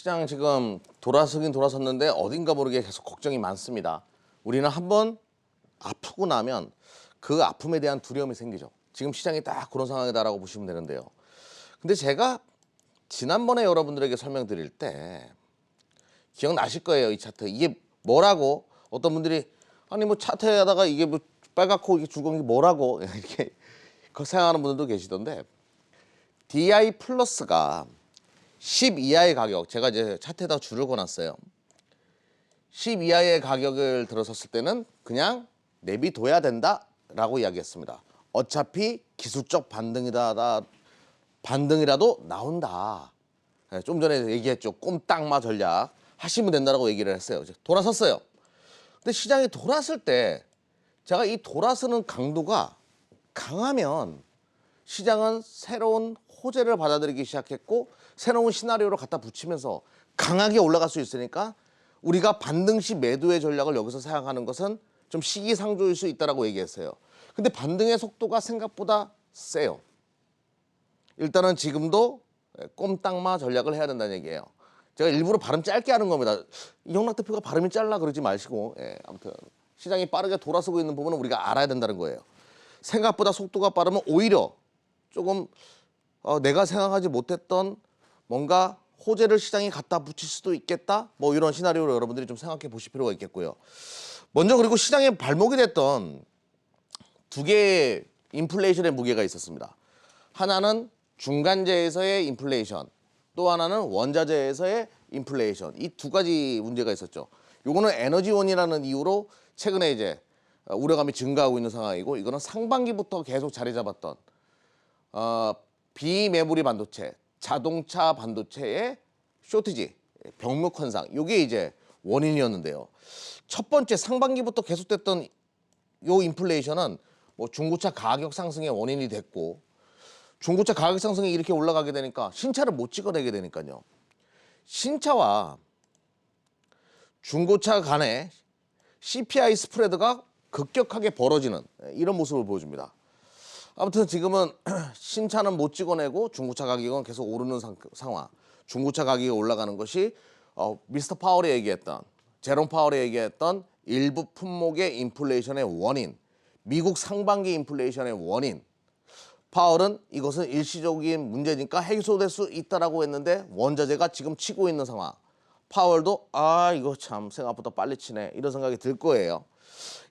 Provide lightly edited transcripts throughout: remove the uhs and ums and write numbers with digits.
시장 지금 돌아서긴 돌아섰는데 어딘가 모르게 계속 걱정이 많습니다. 우리는 한번 아프고 나면 그 아픔에 대한 두려움이 생기죠. 지금 시장이 딱 그런 상황이다라고 보시면 되는데요. 근데 제가 지난번에 여러분들에게 설명드릴 때 기억나실 거예요. 이 차트. 이게 뭐라고? 어떤 분들이 아니 뭐 차트에 하다가 이게 뭐 빨갛고 이게 붉은 게 뭐라고 이렇게 생각하는 분들도 계시던데 DI 플러스가 10 이하의 가격, 제가 이제 차트에다 줄을 그어놨어요. 10 이하의 가격을 들어섰을 때는 그냥 내비둬야 된다라고 이야기했습니다. 어차피 기술적 반등이라도 나온다. 좀 전에 얘기했죠. 꼼딱마 전략 하시면 된다라고 얘기를 했어요. 이제 돌아섰어요. 근데 시장이 돌았을 때 제가 이 돌아서는 강도가 강하면 시장은 새로운 호재를 받아들이기 시작했고 새로운 시나리오를 갖다 붙이면서 강하게 올라갈 수 있으니까 우리가 반등시 매도의 전략을 여기서 사용하는 것은 좀 시기상조일 수 있다라고 얘기했어요. 근데 반등의 속도가 생각보다 세요. 일단은 지금도 꼼딱마 전략을 해야 된다는 얘기예요. 제가 일부러 발음 짧게 하는 겁니다. 이영락 대표가 발음이 짧나 그러지 마시고 아무튼 시장이 빠르게 돌아서고 있는 부분은 우리가 알아야 된다는 거예요. 생각보다 속도가 빠르면 오히려 조금 내가 생각하지 못했던 뭔가 호재를 시장이 갖다 붙일 수도 있겠다. 뭐 이런 시나리오를 여러분들이 좀 생각해 보실 필요가 있겠고요. 먼저 그리고 시장에 발목이 됐던 두 개의 인플레이션의 무게가 있었습니다. 하나는 중간재에서의 인플레이션, 또 하나는 원자재에서의 인플레이션. 이 두 가지 문제가 있었죠. 요거는 에너지원이라는 이유로 최근에 이제 우려감이 증가하고 있는 상황이고, 이거는 상반기부터 계속 자리 잡았던 비메모리 반도체, 자동차 반도체의 쇼티지, 병목 현상, 이게 이제 원인이었는데요. 첫 번째 상반기부터 계속됐던 요 인플레이션은 뭐 중고차 가격 상승의 원인이 됐고, 중고차 가격 상승이 이렇게 올라가게 되니까 신차를 못 찍어내게 되니까요. 신차와 중고차 간의 CPI 스프레드가 급격하게 벌어지는 이런 모습을 보여줍니다. 아무튼 지금은 신차는 못 찍어내고 중고차 가격은 계속 오르는 상황. 중고차 가격이 올라가는 것이 미스터 파월이 얘기했던, 제롬 파월이 얘기했던 일부 품목의 인플레이션의 원인, 미국 상반기 인플레이션의 원인. 파월은 이것은 일시적인 문제니까 해소될 수 있다라고 했는데 원자재가 지금 치고 있는 상황. 파월도 이거 참 생각보다 빨리 치네 이런 생각이 들 거예요.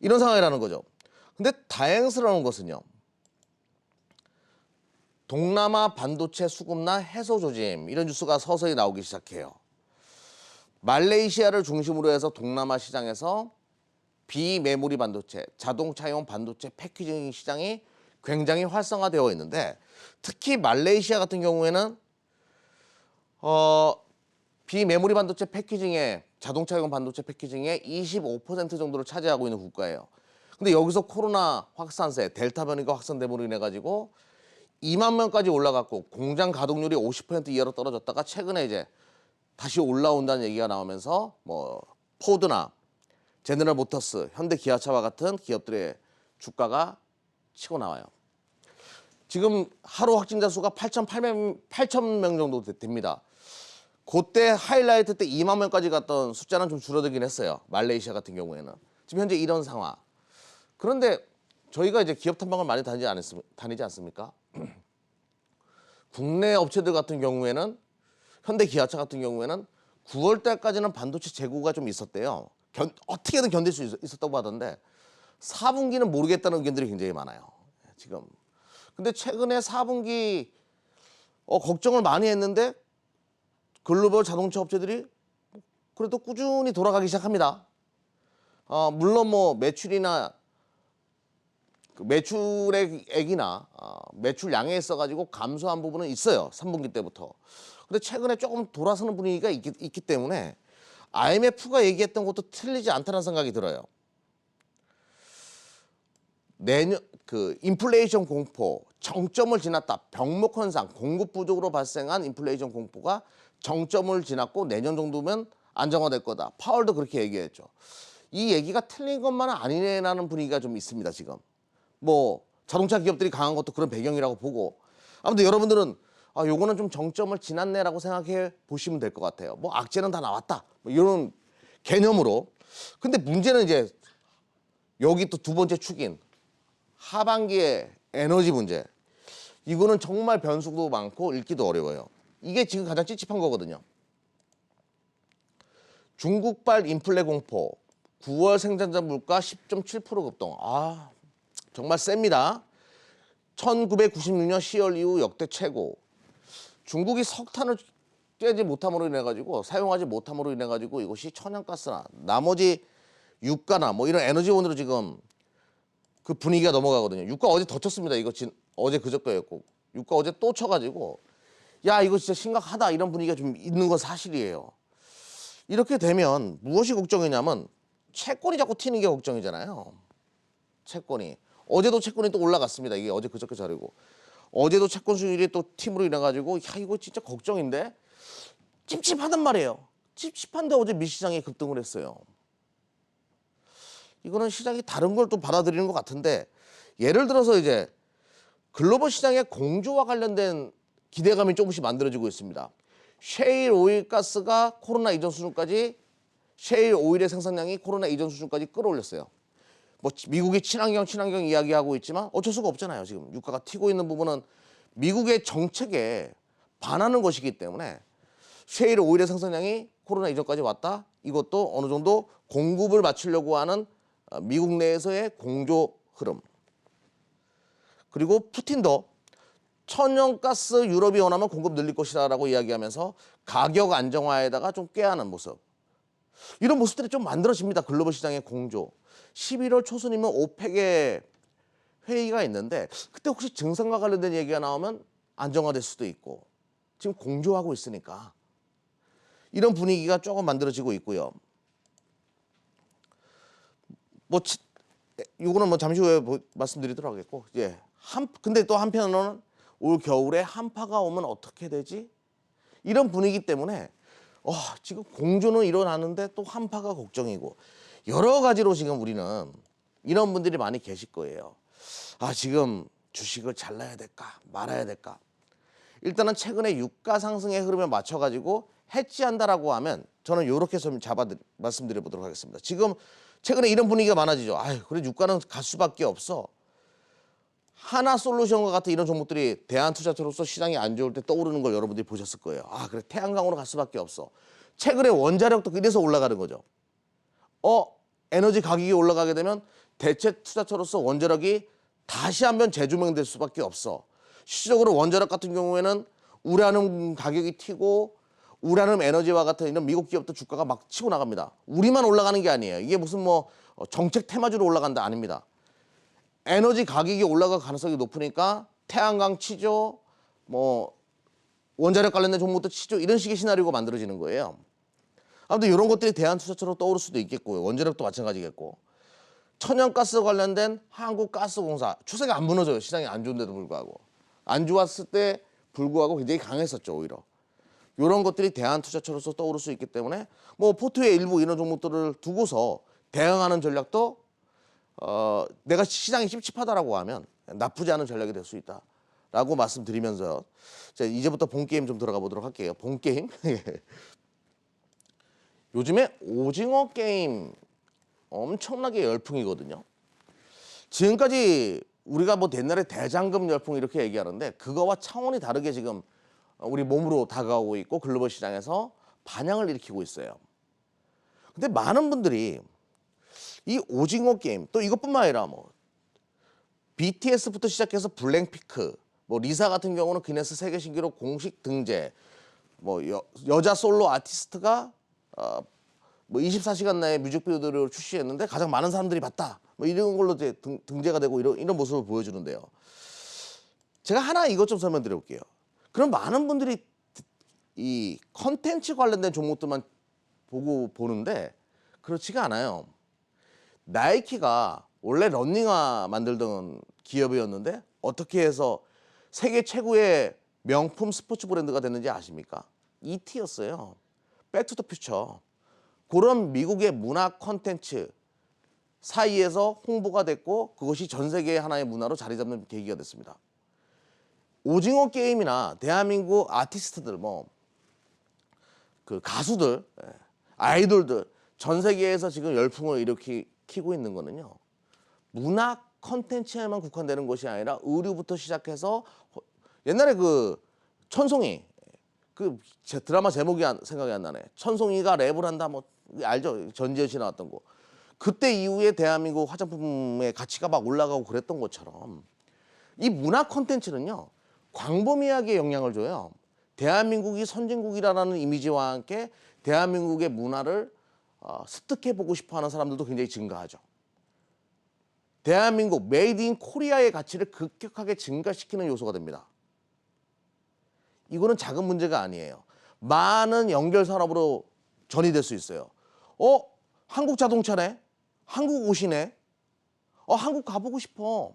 이런 상황이라는 거죠. 근데 다행스러운 것은요. 동남아 반도체 수급나 해소 조짐 이런 뉴스가 서서히 나오기 시작해요. 말레이시아를 중심으로 해서 동남아 시장에서 비메모리 반도체, 자동차용 반도체 패키징 시장이 굉장히 활성화되어 있는데 특히 말레이시아 같은 경우에는 비메모리 반도체 패키징에 자동차용 반도체 패키징의 25% 정도를 차지하고 있는 국가예요. 근데 여기서 코로나 확산세, 델타 변이가 확산됨으로 인해 가지고 2만 명까지 올라갔고 공장 가동률이 50% 이하로 떨어졌다가 최근에 이제 다시 올라온다는 얘기가 나오면서 뭐 포드나 제너럴 모터스, 현대 기아차와 같은 기업들의 주가가 치고 나와요. 지금 하루 확진자 수가 8,000명 정도 됩니다. 그때 하이라이트 때 2만 명까지 갔던 숫자는 좀 줄어들긴 했어요. 말레이시아 같은 경우에는. 지금 현재 이런 상황. 그런데 저희가 이제 기업 탐방을 많이 다니지 않습니까? 국내 업체들 같은 경우에는 현대 기아차 같은 경우에는 9월 달까지는 반도체 재고가 좀 있었대요. 어떻게든 견딜 수 있었다고 하던데 4분기는 모르겠다는 의견들이 굉장히 많아요. 지금. 근데 최근에 4분기 걱정을 많이 했는데 글로벌 자동차 업체들이 그래도 꾸준히 돌아가기 시작합니다. 물론 뭐 매출이나 매출액이나 매출량에 있어가지고 감소한 부분은 있어요. 3분기 때부터. 근데 최근에 조금 돌아서는 분위기가 있기 때문에 IMF가 얘기했던 것도 틀리지 않다는 생각이 들어요. 내년 인플레이션 공포 정점을 지났다. 병목 현상, 공급 부족으로 발생한 인플레이션 공포가 정점을 지났고 내년 정도면 안정화될 거다. 파월도 그렇게 얘기했죠. 이 얘기가 틀린 것만은 아니라는 분위기가 좀 있습니다. 지금. 뭐 자동차 기업들이 강한 것도 그런 배경이라고 보고 아무튼 여러분들은 아, 요거는 좀 정점을 지났네라고 생각해 보시면 될 것 같아요. 뭐 악재는 다 나왔다. 뭐 이런 개념으로. 근데 문제는 이제 여기 또 두 번째 축인 하반기의 에너지 문제. 이거는 정말 변수도 많고 읽기도 어려워요. 이게 지금 가장 찝찝한 거거든요. 중국발 인플레 공포, 9월 생산자 물가 10.7% 급등. 아, 정말 셉니다. 1996년 10월 이후 역대 최고. 중국이 석탄을 쬐지 못함으로 인해 가지고 사용하지 못함으로 인해 가지고 이것이 천연가스나 나머지 유가나 뭐 이런 에너지원으로 지금 그 분위기가 넘어가거든요. 유가 어제 더 쳤습니다. 이거 어제 그저께였고 유가 어제 또 쳐가지고 야 이거 진짜 심각하다 이런 분위기가 좀 있는 건 사실이에요. 이렇게 되면 무엇이 걱정이냐면 채권이 자꾸 튀는 게 걱정이잖아요. 채권이 어제도 채권이 또 올라갔습니다. 이게 어제 그저께 자료고 어제도 채권 수익률이 또 팀으로 인해 가지고 야 이거 진짜 걱정인데 찝찝하단 말이에요. 찝찝한데 어제 미시장이 급등을 했어요. 이거는 시장이 다른 걸 또 받아들이는 것 같은데 예를 들어서 이제 글로벌 시장의 공조와 관련된 기대감이 조금씩 만들어지고 있습니다. 셰일 오일 가스가 코로나 이전 수준까지 셰일 오일의 생산량이 코로나 이전 수준까지 끌어올렸어요. 뭐 미국이 친환경 이야기하고 있지만 어쩔 수가 없잖아요. 지금 유가가 튀고 있는 부분은 미국의 정책에 반하는 것이기 때문에 셰일 오일의 생산량이 코로나 이전까지 왔다. 이것도 어느 정도 공급을 맞추려고 하는 미국 내에서의 공조 흐름. 그리고 푸틴도 천연가스 유럽이 원하면 공급 늘릴 것이다라고 이야기하면서 가격 안정화에다가 좀 꾀하는 모습. 이런 모습들이 좀 만들어집니다. 글로벌 시장의 공조. 11월 초순이면 오펙의 회의가 있는데 그때 혹시 증산과 관련된 얘기가 나오면 안정화될 수도 있고 지금 공조하고 있으니까 이런 분위기가 조금 만들어지고 있고요. 뭐 이거는 뭐 잠시 후에 말씀드리도록 하겠고, 예. 근데 또 한편으로는 올 겨울에 한파가 오면 어떻게 되지? 이런 분위기 때문에 지금 공조는 일어나는데 또 한파가 걱정이고 여러 가지로 지금 우리는 이런 분들이 많이 계실 거예요. 아, 지금 주식을 잘라야 될까 말아야 될까? 일단은 최근에 유가 상승의 흐름에 맞춰가지고 해지한다라고 하면 저는 이렇게 좀 말씀드려 보도록 하겠습니다. 지금 최근에 이런 분위기가 많아지죠. 아유, 그래 유가는 갈 수밖에 없어. 하나솔루션과 같은 이런 종목들이 대한투자처로서 시장이 안 좋을 때 떠오르는 걸 여러분들이 보셨을 거예요. 아, 그래 태양광으로 갈 수밖에 없어. 최근에 원자력도 이래서 올라가는 거죠. 에너지 가격이 올라가게 되면 대체 투자처로서 원자력이 다시 한번 재조명될 수밖에 없어. 실질적으로 원자력 같은 경우에는 우라늄 가격이 튀고 우라늄 에너지와 같은 이런 미국 기업도 주가가 막 치고 나갑니다. 우리만 올라가는 게 아니에요. 이게 무슨 뭐 정책 테마주로 올라간다 아닙니다. 에너지 가격이 올라갈 가능성이 높으니까 태양광 치죠, 뭐 원자력 관련된 종목도 치죠, 이런 식의 시나리오가 만들어지는 거예요. 아무튼 이런 것들이 대한투자처럼 떠오를 수도 있겠고요. 원자력도 마찬가지겠고. 천연가스 관련된 한국가스공사 추세가 안 무너져요. 시장이 안 좋은데도 불구하고. 안 좋았을 때 불구하고 굉장히 강했었죠. 오히려. 이런 것들이 대한투자처로서 떠오를 수 있기 때문에 뭐 포트의 일부 이런 종목들을 두고서 대응하는 전략도 내가 시장이 찝찝하다라고 하면 나쁘지 않은 전략이 될 수 있다라고 말씀드리면서 이제부터 본 게임 좀 들어가 보도록 할게요. 본 게임. 요즘에 오징어 게임 엄청나게 열풍이거든요. 지금까지 우리가 뭐 옛날에 대장금 열풍 이렇게 얘기하는데 그거와 차원이 다르게 지금 우리 몸으로 다가오고 있고 글로벌 시장에서 반향을 일으키고 있어요. 근데 많은 분들이 이 오징어 게임 또 이것뿐만 아니라 뭐 BTS부터 시작해서 블랙핑크, 뭐 리사 같은 경우는 기네스 세계 신기록 공식 등재, 뭐 여자 솔로 아티스트가 뭐 24시간 내에 뮤직비디오를 출시했는데 가장 많은 사람들이 봤다. 뭐 이런 걸로 이제 등재가 되고 이런 모습을 보여주는데요. 제가 하나 이것 좀 설명드려 볼게요. 그럼 많은 분들이 이 컨텐츠 관련된 종목들만 보는데 그렇지가 않아요. 나이키가 원래 러닝화 만들던 기업이었는데 어떻게 해서 세계 최고의 명품 스포츠 브랜드가 됐는지 아십니까? ET였어요. 백투더퓨처. 그런 미국의 문화 콘텐츠 사이에서 홍보가 됐고 그것이 전 세계의 하나의 문화로 자리 잡는 계기가 됐습니다. 오징어 게임이나 대한민국 아티스트들 뭐 그 가수들, 아이돌들 전 세계에서 지금 열풍을 일으키고 있는 거는요. 문화 컨텐츠에만 국한되는 것이 아니라 의류부터 시작해서 옛날에 그 천송이 그 드라마 제목이 생각이 안 나네. 천송이가 랩을 한다 뭐 알죠? 전지현 씨 나왔던 거. 그때 이후에 대한민국 화장품의 가치가 막 올라가고 그랬던 것처럼 이 문화 콘텐츠는요. 광범위하게 영향을 줘요. 대한민국이 선진국이라는 이미지와 함께 대한민국의 문화를 습득해보고 싶어하는 사람들도 굉장히 증가하죠. 대한민국 메이드 인 코리아의 가치를 급격하게 증가시키는 요소가 됩니다. 이거는 작은 문제가 아니에요. 많은 연결 산업으로 전이될 수 있어요. 한국 자동차네? 한국 옷이네? 한국 가보고 싶어.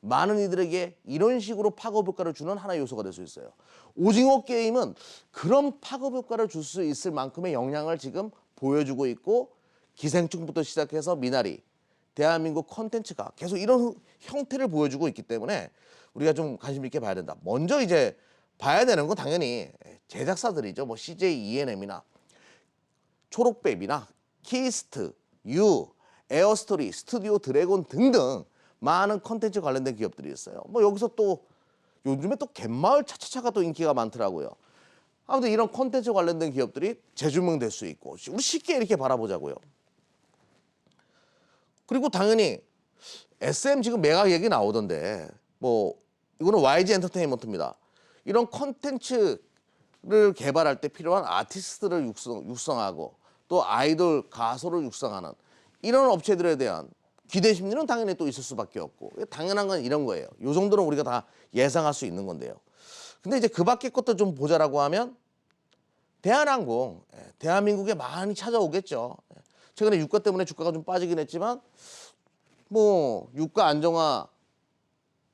많은 이들에게 이런 식으로 파급 효과를 주는 하나의 요소가 될 수 있어요. 오징어 게임은 그런 파급 효과를 줄 수 있을 만큼의 영향을 지금 보여주고 있고 기생충부터 시작해서 미나리, 대한민국 컨텐츠가 계속 이런 형태를 보여주고 있기 때문에 우리가 좀 관심 있게 봐야 된다. 먼저 이제 봐야 되는 건 당연히 제작사들이죠. 뭐 CJ ENM이나 초록베이비나 키스트, 유, 에어스토리, 스튜디오 드래곤 등등 많은 컨텐츠 관련된 기업들이 있어요. 뭐 여기서 또 요즘에 또 갯마을 차차차가 또 인기가 많더라고요. 아무튼 이런 컨텐츠 관련된 기업들이 재조명될 수 있고 우리 쉽게 이렇게 바라보자고요. 그리고 당연히 SM 지금 매각 얘기 나오던데 뭐 이거는 YG 엔터테인먼트입니다. 이런 컨텐츠를 개발할 때 필요한 아티스트를 육성하고 또 아이돌 가수를 육성하는 이런 업체들에 대한 기대 심리는 당연히 또 있을 수밖에 없고 당연한 건 이런 거예요. 요 정도는 우리가 다 예상할 수 있는 건데요. 근데 이제 그 밖의 것도 좀 보자라고 하면 대한항공, 대한민국에 많이 찾아오겠죠. 최근에 유가 때문에 주가가 좀 빠지긴 했지만 뭐 유가 안정화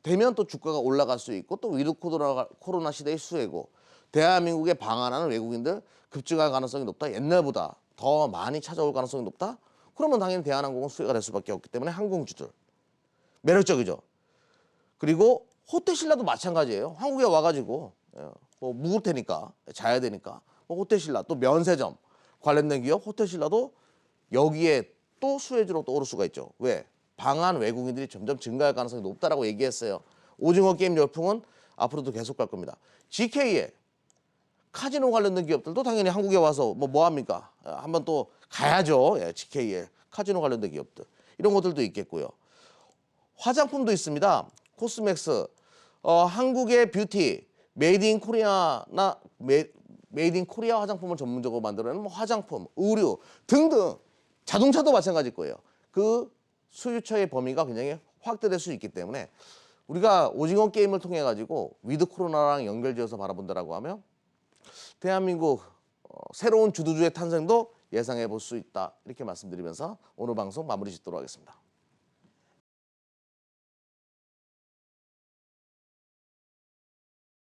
되면 또 주가가 올라갈 수 있고 또 위드 코로나 시대의 수혜고 대한민국에 방한하는 외국인들 급증할 가능성이 높다. 옛날보다 더 많이 찾아올 가능성이 높다. 그러면 당연히 대한항공은 수혜가 될 수밖에 없기 때문에 항공주들 매력적이죠. 그리고 호텔신라도 마찬가지예요. 한국에 와가지고 뭐 묵을 테니까 자야 되니까 뭐 호텔신라 또 면세점 관련된 기업 호텔신라도 여기에 또 수혜주로 또 오를 수가 있죠. 왜? 방한 외국인들이 점점 증가할 가능성이 높다라고 얘기했어요. 오징어 게임 열풍은 앞으로도 계속 갈 겁니다. GK에 카지노 관련된 기업들도 당연히 한국에 와서 뭐 합니까? 한번 또 가야죠. GK에 카지노 관련된 기업들 이런 것들도 있겠고요. 화장품도 있습니다. 코스맥스, 한국의 뷰티, 메이드 인 코리아나 메이드 인 코리아 화장품을 전문적으로 만들어내는 뭐 화장품, 의류 등등 자동차도 마찬가지일 거예요. 그 수요처의 범위가 굉장히 확대될 수 있기 때문에 우리가 오징어 게임을 통해 가지고 위드 코로나랑 연결지어서 바라본다라고 하면 대한민국 새로운 주도주의 탄생도 예상해 볼 수 있다. 이렇게 말씀드리면서 오늘 방송 마무리 짓도록 하겠습니다.